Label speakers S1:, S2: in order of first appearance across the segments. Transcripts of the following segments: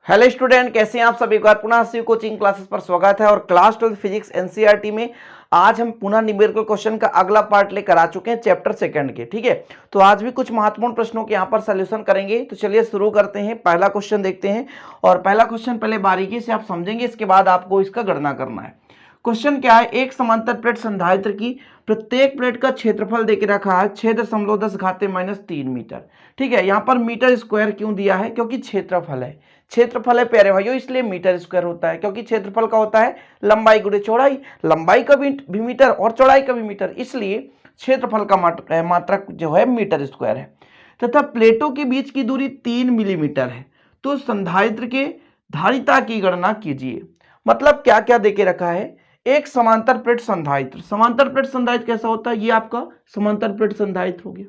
S1: Hello student, कैसे हैं आप सभी। एक बार पुनः शिव कोचिंग क्लासेस पर स्वागत है। और क्लास 12 फिजिक्स एनसीईआरटी में आज हम पुनः न्यूमेरिकल क्वेश्चन का अगला पार्ट लेकर आ चुके हैं चैप्टर सेकंड के। ठीक है, तो आज भी कुछ महत्वपूर्ण प्रश्नों के यहाँ पर सॉल्यूशन करेंगे। तो चलिए शुरू करते हैं। पहला क्वेश्चन देखते हैं और पहला क्वेश्चन पहले बारीकी से आप समझेंगे, इसके बाद आपको इसका गणना करना है। क्वेश्चन क्या है, एक समांतर प्लेट संधारित्र की प्रत्येक प्लेट का क्षेत्रफल देके रखा है 6.10⁻³ मीटर। ठीक है, यहाँ पर मीटर स्क्वायर क्यों दिया है, क्योंकि क्षेत्रफल है। क्षेत्रफल है प्यारे भाइयों, इसलिए मीटर स्क्वायर होता है, क्योंकि क्षेत्रफल का होता है लंबाई गुणे चौड़ाई, लंबाई का भी मीटर और चौड़ाई का भी मीटर, इसलिए क्षेत्रफल का मात्रक जो है मीटर स्क्वायर है। तथा प्लेटों के बीच की दूरी 3 मिलीमीटर है। तो संधारित्र के धारिता की गणना कीजिए। मतलब क्या क्या देके रखा है, एक समांतर प्लेट संधारित्र। समांतर प्लेट संधारित्र कैसा होता है, ये आपका समांतर प्लेट संधारित्र हो गया,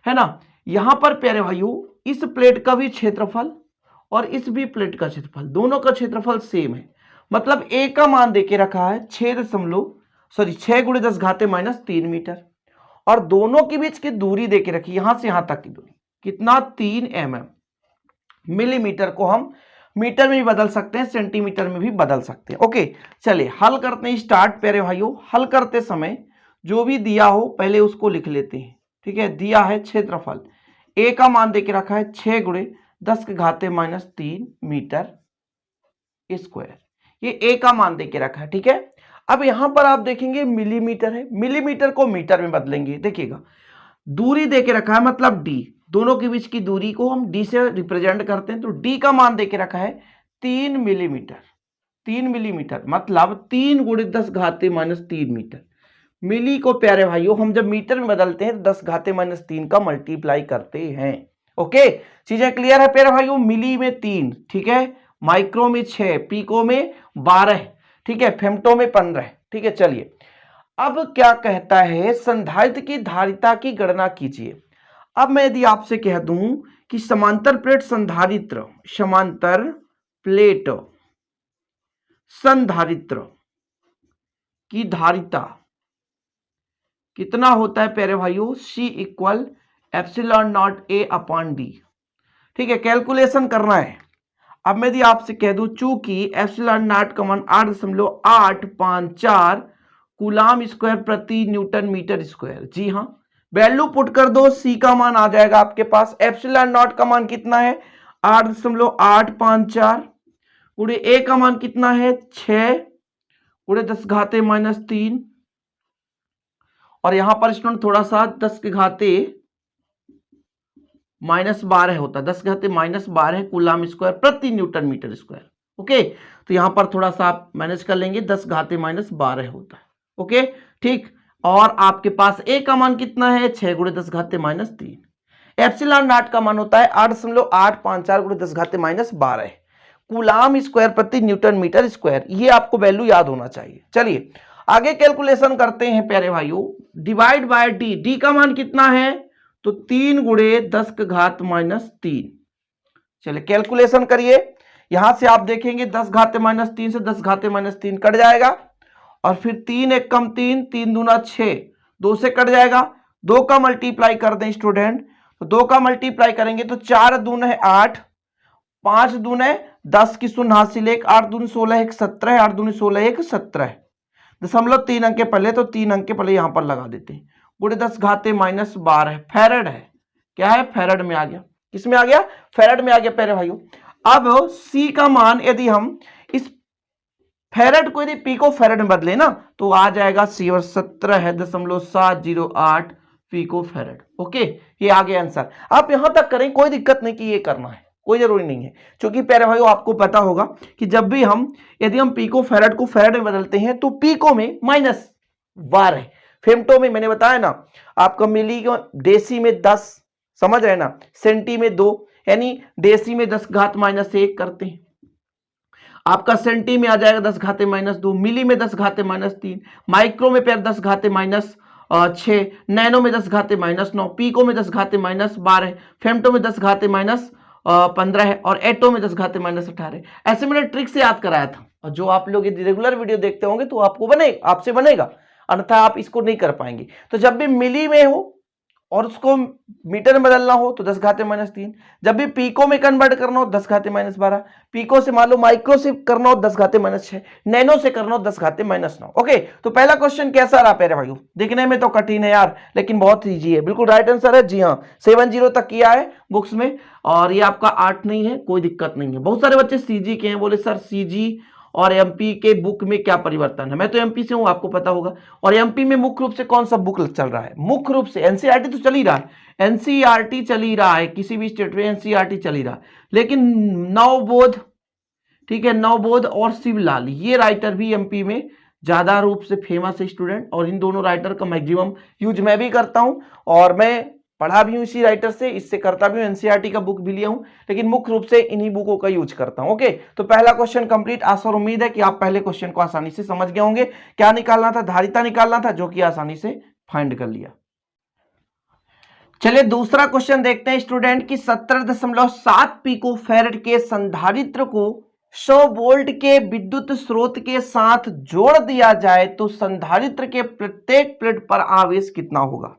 S1: है ना। यहां पर प्यारे भाइयों इस प्लेट का भी क्षेत्रफल और इस भी प्लेट का क्षेत्रफल, दोनों का क्षेत्रफल सेम है। मतलब ए का मान देके रखा है 6 × 10⁻³ मीटर और दोनों के बीच की दूरी देके रखी, यहां से यहां तक की दूरी कितना, 3 mm। मिलीमीटर को हम मीटर में भी बदल सकते हैं, सेंटीमीटर में भी बदल सकते हैं। ओके, चलिए हल करते हैं। स्टार्ट प्यारे भाइयों, हल करते समय जो भी दिया हो पहले उसको लिख लेते हैं। ठीक है, दिया है क्षेत्रफल, ए का मान देके रखा है 6 × 10⁻³ मीटर स्क्वायर, ये ए का मान देके रखा है। ठीक है, अब यहां पर आप देखेंगे मिलीमीटर है, मिलीमीटर को मीटर में बदलेंगे। देखिएगा दूरी देके रखा है, मतलब डी, दोनों के बीच की दूरी को हम डी से रिप्रेजेंट करते हैं। तो डी का मान देके रखा है 3 मिलीमीटर। 3 मिलीमीटर मतलब 3 × 10⁻³ मीटर। मिली को प्यारे भाइयों हम जब मीटर में बदलते हैं 10⁻³ का मल्टीप्लाई करते हैं। ओके, चीजें क्लियर है प्यारे भाइयों। मिली में 3, ठीक है, माइक्रो में 6, पीको में 12, ठीक है, फेम्टो में 15। ठीक है, चलिए अब क्या कहता है, संधारित्र की धारिता की गणना कीजिए। अब मैं यदि आपसे कह दूं कि समांतर प्लेट संधारित्र, समांतर प्लेट संधारित्र की धारिता कितना होता है प्यारे भाइयों, C = ε0A/d। ठीक है, कैलकुलेशन करना है। अब मैं यदि आपसे कह दूं चूंकि ε0 का मान 8.854 कूलाम स्क्वायर प्रति न्यूटन मीटर स्क्वायर, जी हाँ, वैल्यू पुट कर दो, सी का मान आ जाएगा आपके पास। ε0 का मान कितना है 8.854 गुणे ए का मान कितना है 6 × 10⁻³ और यहां पर स्टूडेंट थोड़ा सा 10⁻⁻12 होता है, 10⁻⁻12 कूलाम स्क्वायर प्रति न्यूटन मीटर स्क्वायर। ओके, तो यहां पर थोड़ा सा आप मैनेज कर लेंगे, 10⁻⁻12 होता है। ओके, ठीक, और आपके पास ए का मान कितना है 6 × 10⁻³ ε0 का मान होता है 8.854 × 10⁻12 कूलाम स्क्वायर प्रति न्यूटन मीटर स्क्वायर। ये आपको वैल्यू याद होना चाहिए। चलिए आगे कैलकुलेशन करते हैं प्यारे भाइयों। डिवाइड बाय डी, डी का मान कितना है तो 3 × 10⁻³ चलिए कैलकुलेशन करिए। यहां से आप देखेंगे 10⁻³ से 10⁻³ कट जाएगा और फिर 3 × 1 = 3, 3 दूना 6, 2 से कट जाएगा, 2 का मल्टीप्लाई कर दें स्टूडेंट, तो 2 का मल्टीप्लाई करेंगे तो 4 दूना है 8, 5 दूना 10 की शून्य हासिल 1, 8 दूनी 16, 1 17, 8 दूनी 16, 1 17, 3 अंक के पहले, तो 3 अंक के पहले यहां पर लगा देते हैं, गुणे 10⁻12 फैरड है। क्या है, फैरड में आ गया। किस में आ गया, फैरड में आ गया प्यारे भाइयों। अब सी का मान यदि हम इस फैरड को यदि पिको फैरड में बदले ना तो आ जाएगा सी और 17.708 पिको फैरड। ओके, ये आ गया आंसर। आप यहां तक करें, कोई दिक्कत नहीं कि ये करना है, कोई जरूरी नहीं है, क्योंकि प्यारे भाइयों आपको पता होगा कि जब भी यदि हम पिको फैरड को फैरड में बदलते हैं तो पिको में -12 है, फेम्टो में मैंने बताया ना आपका मिली को देसी में 10, समझ रहे ना, सेंटी में 2, यानी देसी में 10⁻⁻1 करते हैं, आपका सेंटी में आ जाएगा 10⁻⁻2, मिली में 10⁻⁻3, माइक्रो में पैर 10⁻6, नैनो में 10⁻9, पीको में 10⁻12, फेम्टो में 10⁻15 और एटो में 10⁻18। ऐसे मैंने ट्रिक से याद कराया था, और जो आप लोग यदि रेगुलर वीडियो देखते होंगे तो आपको आपसे बनेगा, अन्यथा आप इसको नहीं कर पाएंगे। तो जब भी मिली में हो और उसको मीटर में बदलना हो तो 10 घाते -3, जब भी पीको में कन्वर्ट करना हो 10 घाते -12, पीको से मान लो माइक्रो से करना हो 10 घाते -6, नैनो से करना हो 10 घाते -9। ओके, तो पहला क्वेश्चन कैसा रहा प्यारे भाइयों? देखने में तो कठिन है यार, लेकिन बहुत ईजी है। बिल्कुल राइट आंसर है, जी हाँ 70 तक किया है बुक्स में, और ये आपका 8 नहीं है, कोई दिक्कत नहीं है। बहुत सारे बच्चे सीजी के हैं, बोले सर सीजी और एमपी के बुक में क्या परिवर्तन है? मैं तो एमपी से हूं, आपको पता होगा। और एमपी में मुख्य रूप से कौन सा बुक चल रहा है? मुख्य रूप से एनसीईआरटी तो चल ही रहा है, एनसीईआरटी चल ही रहा है, किसी भी स्टेट में एनसीईआरटी चल ही रहा है, लेकिन नवबोध, ठीक है, नवबोध और शिवलाल, ये राइटर भी एमपी में ज्यादा रूप से फेमस है स्टूडेंट, और इन दोनों राइटर का मैक्सिमम यूज मैं भी करता हूं, और मैं पढ़ा भी हूं इसी राइटर से, इससे करता भी हूं, एनसीईआरटी का बुक भी लिया हूं, लेकिन मुख्य रूप से इन्हीं बुकों का यूज करता हूं। ओके, तो पहला क्वेश्चन कंप्लीट। आशा और उम्मीद है कि आप पहले क्वेश्चन को आसानी से समझ गए होंगे। क्या निकालना था? धारिता निकालना था, जो कि आसानी से फाइंड कर लिया। चलिए दूसरा क्वेश्चन देखते हैं स्टूडेंट की 17.7 पिको फैरेड के संधारित्र को 100 वोल्ट के विद्युत स्रोत के साथ जोड़ दिया जाए तो संधारित्र के प्रत्येक प्लेट पर आवेश कितना होगा?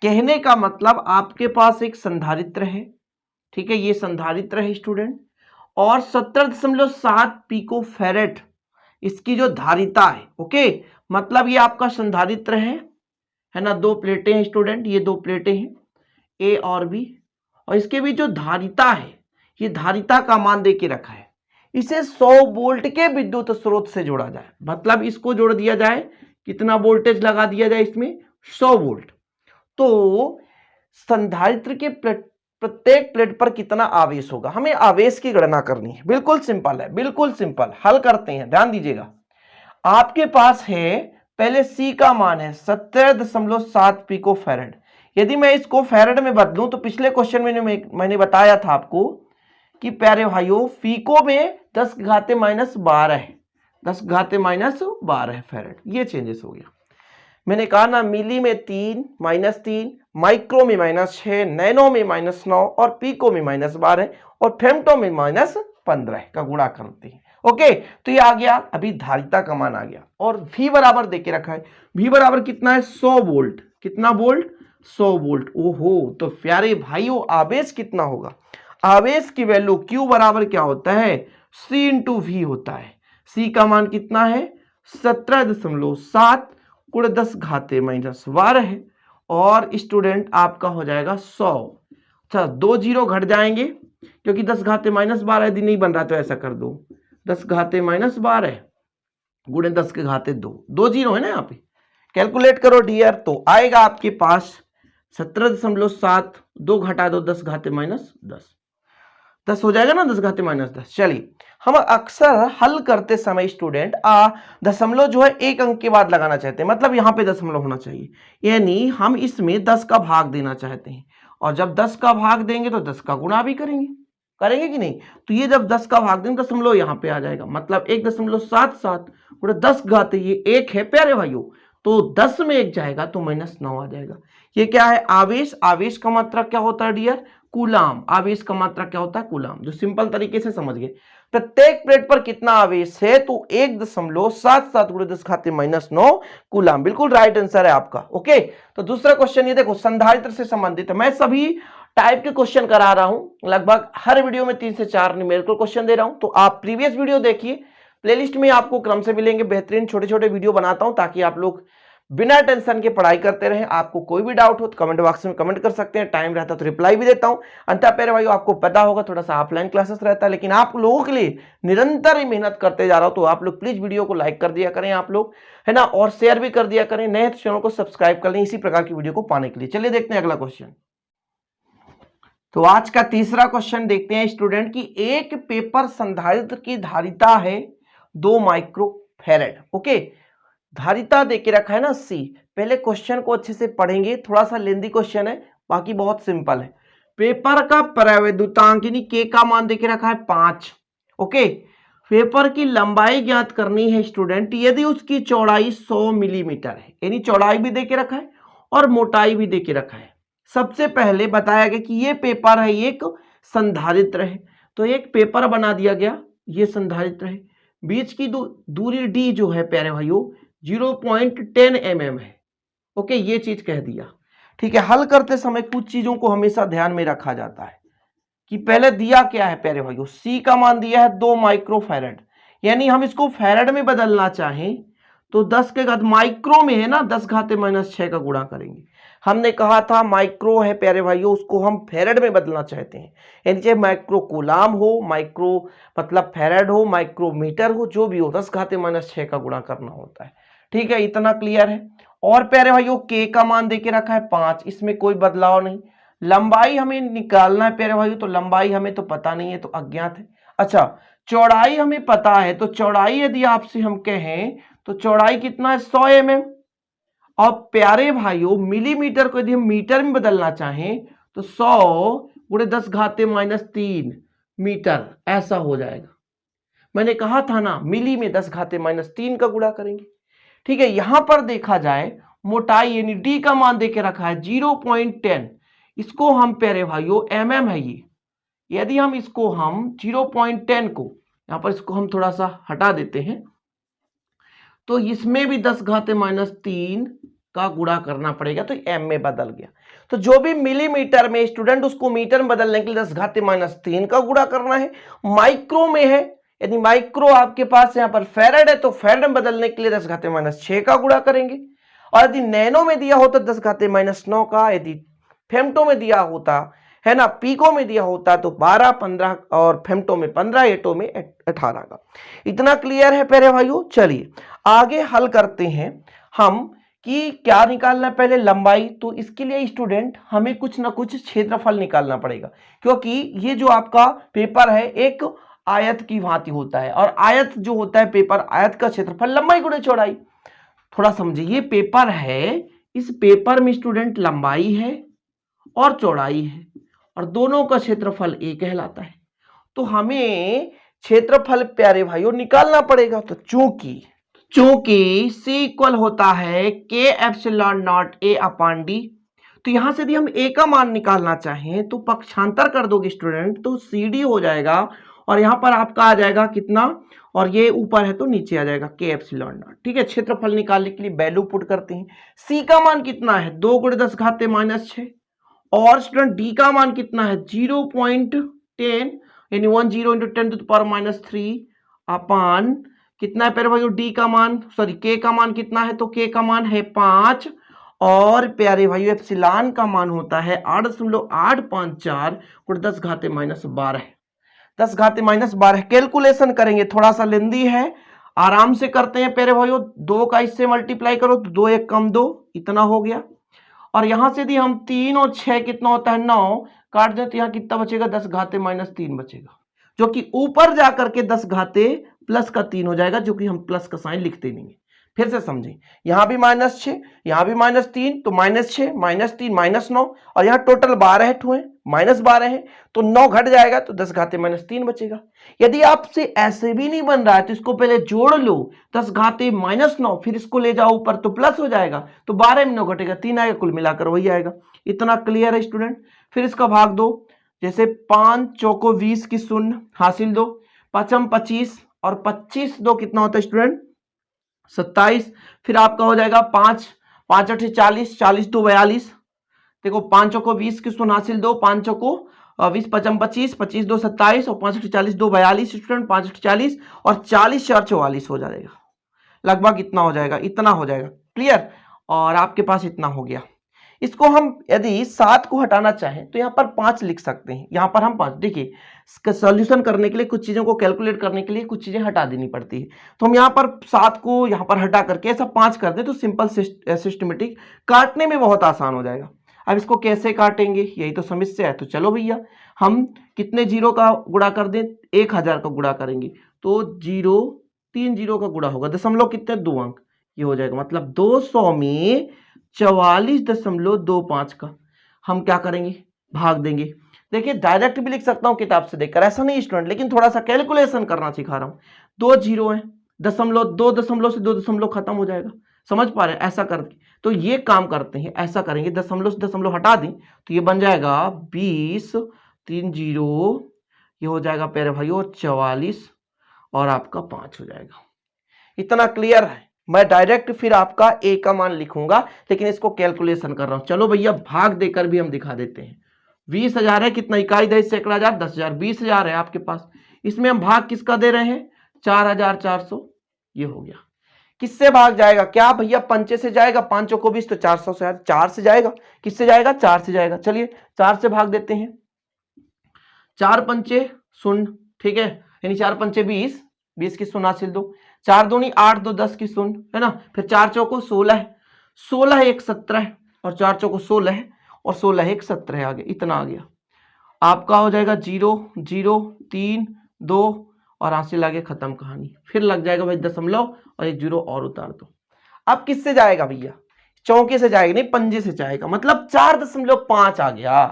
S1: कहने का मतलब आपके पास एक संधारित्र है, ठीक है, ये संधारित्र है स्टूडेंट, और 17.7 पिको फैरेड इसकी जो धारिता है। ओके, मतलब ये आपका संधारित्र है ना, दो प्लेटें हैं स्टूडेंट, ये दो प्लेटें हैं ए और बी, और इसके भी जो धारिता है, ये धारिता का मान दे के रखा है। इसे 100 वोल्ट के विद्युत स्रोत से जोड़ा जाए, मतलब इसको जोड़ दिया जाए, कितना वोल्टेज लगा दिया जाए इसमें? 100 वोल्ट। तो संधारित्र के प्रत्येक प्लेट पर कितना आवेश होगा? हमें आवेश की गणना करनी है। बिल्कुल सिंपल है, बिल्कुल सिंपल, हल करते हैं, ध्यान दीजिएगा। आपके पास है पहले सी का मान है 17.7 पिको फैरेड। यदि मैं इसको फैरेड में बदलूं तो पिछले क्वेश्चन में मैंने बताया था आपको कि प्यारे भाइयों पिको में 10 घाते -12 है, 10 घाते -12 है फैरेड, ये चेंजेस हो गया। मैंने कहा ना, मिली में 3 -3, माइक्रो में -6, नैनो में -9 और पीको में -12 और फेम्टो में -15 का गुणा करते हैं। ओके, तो ये आ गया, अभी धारिता का मान आ गया, और V बराबर देके रखा है। V बराबर कितना है? 100 वोल्ट। कितना वोल्ट? 100 वोल्ट। ओहो, तो प्यारे भाइयों आवेश कितना होगा? आवेश की वैल्यू Q बराबर क्या होता है? C इंटू V होता है। C का मान कितना है? 17.7 गुणे 10 घाते -12 है, और स्टूडेंट आपका हो जाएगा 100। अच्छा, 2 जीरो घट जाएंगे क्योंकि 10 घाते -12 यदि नहीं बन रहा तो ऐसा कर दो, 10 घाते -12 गुणे 10 के घाते 2, 2 जीरो है ना यहाँ पे, कैलकुलेट करो डियर, तो आएगा आपके पास 17.7, 2 घटा दो 10 घाते -10, 10 हो जाएगा ना, 10 घाते -10। चलिए, हम अक्सर हल करते समय स्टूडेंट दशमलव जो है एक अंक के बाद लगाना चाहते हैं, मतलब यहाँ पे दशमलव होना चाहिए, यानी हम इसमें 10 का भाग देना चाहते हैं, और जब 10 का भाग देंगे तो 10 का गुणा भी करेंगे कि नहीं? तो ये जब 10 का भाग देंगे दशमलव यहाँ पे आ जाएगा, मतलब 1.77 गुणे 10 घाते, ये 1 है प्यारे भाइयों, तो 10 में 1 जाएगा तो -9 आ जाएगा। ये क्या है? आवेश। आवेश का मात्रा क्या होता है डियर? कूलाम। आवेश का मात्रा क्या होता है? कूलाम। जो सिंपल तरीके से समझ गए, प्रत्येक प्लेट पर कितना आवेश है? तो 1.77 गुणे 10 घाते -9 कूलाम। बिल्कुल राइट आंसर है आपका। ओके, तो दूसरा क्वेश्चन ये देखो, संधारित्र से संबंधित है। मैं सभी टाइप के क्वेश्चन करा रहा हूं, लगभग हर वीडियो में 3 से 4 न्यूमेरिकल क्वेश्चन दे रहा हूं, तो आप प्रीवियस वीडियो देखिए, प्लेलिस्ट में आपको क्रम से मिलेंगे, बेहतरीन छोटे छोटे वीडियो बनाता हूं ताकि आप लोग बिना टेंशन के पढ़ाई करते रहें। आपको कोई भी डाउट हो तो कमेंट बॉक्स में कमेंट कर सकते हैं, टाइम रहता तो रिप्लाई भी देता हूं। अंततः प्यारे भाइयों, आपको पता होगा थोड़ा सा ऑफलाइन क्लासेस रहता है, लेकिन आप लोगों के लिए निरंतर ही मेहनत करते जा रहा हूं, तो आप लोग प्लीज वीडियो को लाइक कर दिया करें आप लोग, है ना, और शेयर भी कर दिया करें, नए चैनल को सब्सक्राइब कर लें इसी प्रकार की वीडियो को पाने के लिए। चलिए देखते हैं अगला क्वेश्चन। तो आज का तीसरा क्वेश्चन देखते हैं स्टूडेंट की, एक पेपर संधारित्र की धारिता है 2 माइक्रोफैरेड। ओके, धारिता देके रखा है ना C। पहले क्वेश्चन को अच्छे से पढ़ेंगे, थोड़ा सा लेंदी क्वेश्चन है, बाकी बहुत सिंपल है। पेपर का परावैद्युतांक यानी K का मान देके रखा है 5। ओके, पेपर की लंबाई ज्ञात करनी है स्टूडेंट, यदि उसकी चौड़ाई 100 मिलीमीटर है, यानी चौड़ाई भी देके रखा है और मोटाई भी देके रखा है। सबसे पहले बताया गया कि ये पेपर है, एक संधारित्र है, तो एक पेपर बना दिया गया, ये संधारित्र है, बीच की दूरी d जो है प्यारे भाइयों 0.10 mm है। ओके, ये चीज कह दिया, ठीक है, हल करते समय कुछ चीजों को हमेशा ध्यान में रखा जाता है कि पहले दिया क्या है प्यारे भाइयों, सी का मान दिया है 2 माइक्रोफैरड, यानी हम इसको फैरड में बदलना चाहें तो 10 के घात माइक्रो में है ना, 10 घाते माइनस 6 का गुणा करेंगे। हमने कहा था माइक्रो है प्यारे भाइयों, उसको हम फैरड में बदलना चाहते हैं, यानी चाहे माइक्रो कूलाम हो, माइक्रो मतलब फैरड हो, माइक्रोमीटर हो, जो भी हो 10 घाते माइनस 6 का गुणा करना होता है। ठीक है, इतना क्लियर है। और प्यारे भाइयों के का मान देके रखा है 5, इसमें कोई बदलाव नहीं। लंबाई हमें निकालना है प्यारे भाइयों, तो लंबाई हमें तो पता नहीं है, तो अज्ञात है। अच्छा, चौड़ाई हमें पता है, तो चौड़ाई यदि आपसे हम कहें तो चौड़ाई कितना है 100 mm। और प्यारे भाइयों मिलीमीटर को यदि हम मीटर में बदलना चाहें तो 100 गुणे 10 घाते माइनस 3 मीटर ऐसा हो जाएगा। मैंने कहा था ना मिली में 10 घाते माइनस 3 का गुणा करेंगे। ठीक है, यहां पर देखा जाए मोटाई यानी डी का मान देके रखा है 0.10, इसको हम प्यारे भाइयों mm है ये, यदि हम इसको हम 0.10 को यहां पर इसको हम थोड़ा सा हटा देते हैं तो इसमें भी 10 घाते माइनस 3 का गुणा करना पड़ेगा, तो एम में बदल गया। तो जो भी मिलीमीटर में स्टूडेंट उसको मीटर में बदलने के लिए 10 घाते माइनस 3 का गुणा करना है। माइक्रो में है, यदि माइक्रो आपके पास यहाँ पर फैरड है तो फैरड में बदलने के लिए 10 घाते माइनस 6 का गुणा करेंगे। और यदि नैनो में दिया होता 10 घाते माइनस 9 का, यदि फेम्टो में दिया होता है ना, पीको में दिया होता तो 12, 15 और फेम्टो में 15, एटो में 18 का। इतना क्लियर है प्यारे भाइयों। चलिए आगे हल करते हैं हम कि क्या निकालना है, पहले लंबाई। तो इसके लिए स्टूडेंट हमें कुछ ना कुछ क्षेत्रफल निकालना पड़ेगा, क्योंकि ये जो आपका पेपर है एक आयत की भांति होता है, और आयत जो होता है पेपर, आयत का क्षेत्रफल लंबाई गुणे चौड़ाई। थोड़ा समझिए, ये पेपर है, इस पेपर में स्टूडेंट लंबाई है और चौड़ाई है, और दोनों का क्षेत्रफल ए कहलाता है। तो हमें क्षेत्रफल प्यारे भाइयों निकालना पड़ेगा। तो चूंकि C इक्वल होता है के epsilon not a upon D, तो यहां से यदि हम ए का मान निकालना चाहें तो पक्षांतर कर दोगे स्टूडेंट, तो CD हो जाएगा, और यहां पर आपका आ जाएगा कितना, और ये ऊपर है तो नीचे आ जाएगा के एप्सिलॉन नॉट। ठीक है, क्षेत्रफल निकालने के लिए वैल्यू पुट करते हैं। C का मान कितना है 2 गुणे 10 घाते माइनस 6, और स्टूडेंट डी का मान कितना है 0.10, यानी 10 into 10 to the power minus 3 upon कितना है प्यारे भाइयों डी का मान, सॉरी के का मान कितना है, तो के का मान है 5, और प्यारे भाइयों एप्सिलॉन का मान होता है 8.854 गुणे 10 घाते माइनस 12, 10 घाते माइनस 12। कैलकुलेशन करेंगे, थोड़ा सा लेंदी है, आराम से करते हैं प्यारे भाइयों। 2 का इससे मल्टीप्लाई करो तो 2 1 कम 2, इतना हो गया। और यहां से यदि हम 3 और 6 कितना होता है 9 काट दें तो यहां कितना बचेगा 10 घाते माइनस 3 बचेगा, जो कि ऊपर जाकर के 10 घाते प्लस का 3 हो जाएगा, जो कि हम प्लस का साइन लिखते नहीं है। फिर से समझें, यहां भी माइनस 6, यहां भी माइनस 3, तो माइनस 6 माइनस 3 माइनस 9, और यहां टोटल 12 ठो है, माइनस 12 है, तो 9 घट जाएगा तो 10 घाते माइनस 3 बचेगा। यदि आपसे ऐसे भी नहीं बन रहा है तो इसको पहले जोड़ लो, 10 घाते माइनस 9, फिर इसको ले जाओ ऊपर तो प्लस हो जाएगा, तो 12 में 9 घटेगा 3 आएगा, कुल मिलाकर वही आएगा। इतना क्लियर है स्टूडेंट। फिर इसका भाग दो, जैसे 5 चौको 20 की शून्य हासिल 2, 5 25, और 25 2 कितना होता है स्टूडेंट 27। फिर आपका हो जाएगा 5 5 8 40, 40 2 42, देखो 5 चौको 20 की शून्य हासिल 2, 5 चौको 20, 5 25, 25 2 27, और 5 8 40 2 42 स्टूडेंट, 5 8 40, और 40 4 44 हो जाएगा, लगभग इतना हो जाएगा, इतना हो जाएगा। क्लियर, और आपके पास इतना हो गया। इसको हम यदि 7 को हटाना चाहें तो यहाँ पर 5 लिख सकते हैं, यहाँ पर हम 5, देखिए इसका सॉल्यूशन करने के लिए कुछ चीज़ों को कैलकुलेट करने के लिए कुछ चीज़ें हटा देनी पड़ती है, तो हम यहाँ पर 7 को यहाँ पर हटा करके ऐसा 5 कर दें तो सिंपल सिस्टमेटिक काटने में बहुत आसान हो जाएगा। अब इसको कैसे काटेंगे, यही तो समस्या है। तो चलो भैया हम कितने जीरो का गुणा कर दें, 1000 का गुणा करेंगे तो 3 जीरो का गुणा होगा, दशमलव कितने 2 अंक, ये हो जाएगा, मतलब 200 में 44.25 का हम क्या करेंगे भाग देंगे। देखिए डायरेक्ट भी लिख सकता हूं किताब से देखकर, ऐसा नहीं स्टूडेंट, लेकिन थोड़ा सा कैलकुलेशन करना सिखा रहा हूं। 2 जीरो है, दशमलव 2 दशमलव से 2 दशमलव खत्म हो जाएगा, समझ पा रहे हैं ऐसा करके। तो ये काम करते हैं, ऐसा करेंगे, दशमलव से दशमलव हटा दें तो ये बन जाएगा 20, 3 जीरो, ये हो जाएगा प्यारे भाइयों 44, और आपका 5 हो जाएगा। इतना क्लियर है, मैं डायरेक्ट फिर आपका ए का मान लिखूंगा, लेकिन इसको कैलकुलेशन कर रहा हूं। चलो भैया भाग देकर भी हम दिखा देते हैं। 20,000 है, कितना इकाई दशमलव सैकड़ा हजार, 10,000, 20,000 है आपके पास। इसमें हम भाग किसका दे रहे हैं, 4,400। ये हो गया। किससे भाग जाएगा, क्या भैया पंचे से जाएगा, 5 चौको 20 तो 400 से 4 से जाएगा। किससे जाएगा, 4 से जाएगा। चलिए 4 से भाग देते हैं। 4 पंचे शून्य, ठीक है, यानी 4 पंचे 20, 20 की शून्य हासिल दो, 4 दूनी 8, 2 10 की शून्य, है ना। फिर 4 चौको 16, 16 1 17 और 4 चौको 16 और 16 1 17 आ गया। इतना आ गया आपका, हो जाएगा 0 0 3 2 और हासिल आगे खत्म कहानी। फिर लग जाएगा भाई दशमलव और एक 0 और उतार दो। अब किससे जाएगा भैया, चौके से जाएगा, नहीं पंजे से जाएगा, मतलब 4.5 आ गया।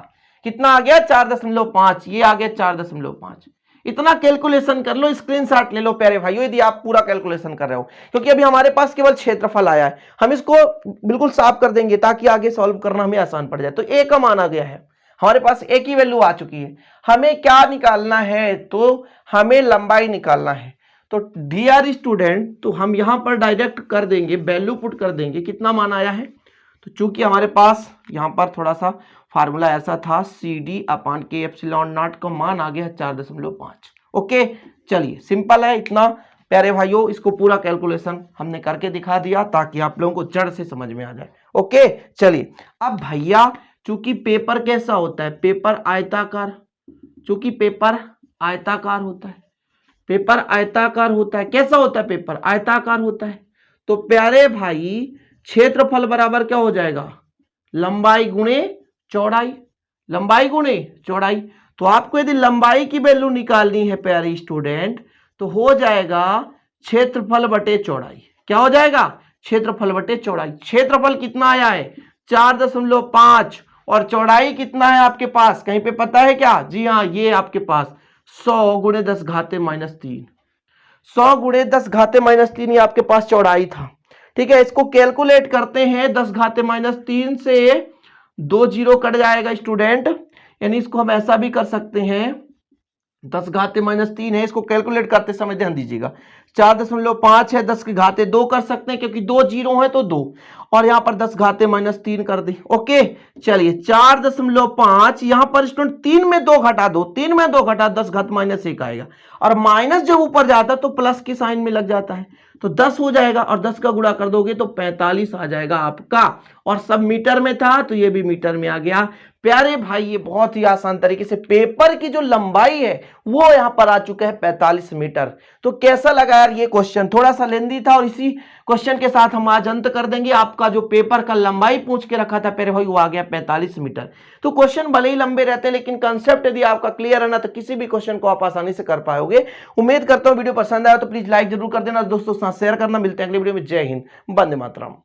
S1: कितना आ गया, 4.5। ये आ गया 4.5। इतना कैलकुलेशन कर लो, स्क्रीनशॉट ले लो प्यारे भाइयों, यदि आप पूरा कैलकुलेशन कर रहे हो, क्योंकि अभी हमारे पास केवल क्षेत्रफल आया है। हम इसको बिल्कुल साफ कर देंगे ताकि आगे सॉल्व करना हमें आसान पड़ जाए। तो ए का मान आ गया है हमारे पास, ए की वैल्यू आ चुकी है। हमें क्या निकालना है, तो हमें लंबाई निकालना है। तो डियर स्टूडेंट, तो हम यहां पर डायरेक्ट कर देंगे, वैल्यू पुट कर देंगे। कितना मान आया है, तो चूंकि हमारे पास यहां पर थोड़ा सा फार्मूला ऐसा था, CD/K/0 का मान आ गया 4.5। ओके, चलिए सिंपल है इतना प्यारे भाइयों। इसको पूरा कैलकुलेशन हमने करके दिखा दिया ताकि आप लोगों को जड़ से समझ में आ जाए। ओके, चलिए अब भैया, चूंकि पेपर कैसा होता है, पेपर आयताकार, चूंकि पेपर आयताकार होता है, पेपर आयताकार होता है। कैसा होता है, पेपर आयताकार होता है। तो प्यारे भाई क्षेत्रफल बराबर क्या हो जाएगा, लंबाई गुणे चौड़ाई, लंबाई गुणे चौड़ाई। तो आपको यदि लंबाई की वैल्यू निकालनी है प्यारे स्टूडेंट, तो हो जाएगा क्षेत्रफल बटे चौड़ाई। क्या हो जाएगा, क्षेत्रफल बटे चौड़ाई। क्षेत्रफल कितना आया है, 4.5 और चौड़ाई कितना है आपके पास, कहीं पे पता है क्या, जी हाँ, ये आपके पास 100 गुणे 10 घाते -3, 100 गुणे 10 घाते -3 ये आपके पास चौड़ाई था। ठीक है, इसको कैलकुलेट करते हैं, 10 घाते -3 से 2 0 कट जाएगा स्टूडेंट, यानी इसको हम ऐसा भी कर सकते हैं, 10 घाते -3 है, इसको कैलकुलेट करते समय ध्यान दीजिएगा, 4.5 है, 10 के घाते 2 कर सकते हैं क्योंकि 2 0 है तो 2, और यहां पर 10 घाते -3 कर दे। ओके, चलिए 4.5, यहां पर स्टूडेंट 3 में 2 घटा दो, 3 में 2 घटा 10 घात -1 आएगा, और माइनस जब ऊपर जाता तो प्लस की साइन में लग जाता है, तो 10 हो जाएगा, और 10 का गुणा कर दोगे तो 45 आ जाएगा आपका, और सब मीटर में था तो ये भी मीटर में आ गया। प्यारे भाई ये बहुत ही आसान तरीके से पेपर की जो लंबाई है वो यहां पर आ चुका है 45 मीटर। तो कैसा लगा यार ये क्वेश्चन, थोड़ा सा लेंदी था, और इसी क्वेश्चन के साथ हम आज अंत कर देंगे। आपका जो पेपर का लंबाई पूछ के रखा था प्यारे भाई वो आ गया 45 मीटर। तो क्वेश्चन भले ही लंबे रहते हैं लेकिन कंसेप्ट यदि आपका क्लियर है ना, तो किसी भी क्वेश्चन को आप आसानी से कर पाओगे। उम्मीद करता हूं वीडियो पसंद आया तो प्लीज लाइक जरूर कर देना, दोस्तों के साथ शेयर करना। मिलते हैं अगले वीडियो में। जय हिंद, वंदे मातरम।